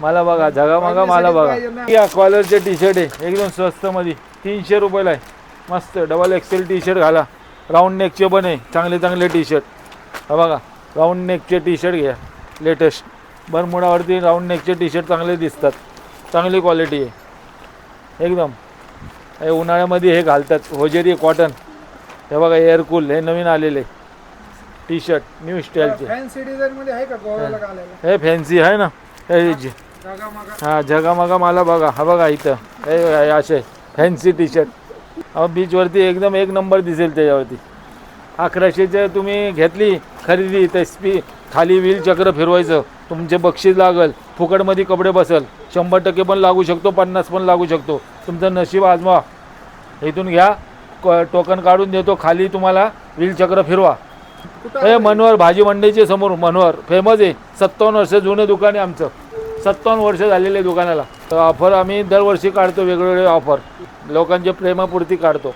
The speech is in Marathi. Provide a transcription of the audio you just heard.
मला बघा झगामगा मला बघा. या कॉलरचे टी शर्ट आहे एकदम स्वस्त मध्ये 300 रुपयाला आहे. मस्त डबल एक्सेल टी शर्ट घाला. राऊंड नेकचे पण आहे चांगले चांगले टी शर्ट. हा बघा राऊंड नेकचे टी शर्ट घ्या लेटेस्ट. बरमुडावरती राऊंड नेकचे टी शर्ट चांगले दिसतात. चांगली क्वालिटी आहे एकदम. हे उन्हाळ्यामध्ये हे घालतात होजेरी कॉटन. हे बघा एअरकूल हे नवीन आलेले टी शर्ट न्यू स्टाईलचे. फॅन्सी डिझाइन मध्ये आहे का गोव्याला घालायला? हे फॅन्सी आहे ना. हे हां झगामगा मला बघा. हा बघा इथं हे असे फॅन्सी टी शर्ट बीचवरती एकदम एक नंबर दिसेल त्याच्यावरती. 1100चे तुम्ही घेतली खरेदी तर खाली व्हील चक्र फिरवायचं तुमचे बक्षीस लागल. फुकटमध्ये कपडे बसल. 100% पण लागू शकतो 50 पण लागू शकतो. तुमचं नशीब आजमा. इथून घ्या टोकन काढून देतो. खाली तुम्हाला व्हील चक्र फिरवा. हे मनोहर भाजी मंडईचे समोर मनोहर फेमस आहे. 57 वर्ष जुने दुकान आहे आमचं. 57 वर्ष झालेले दुकानाला. तर ऑफर आम्ही दरवर्षी काढतो वेगवेगळे ऑफर लोकांच्या प्रेमापुरती काढतो.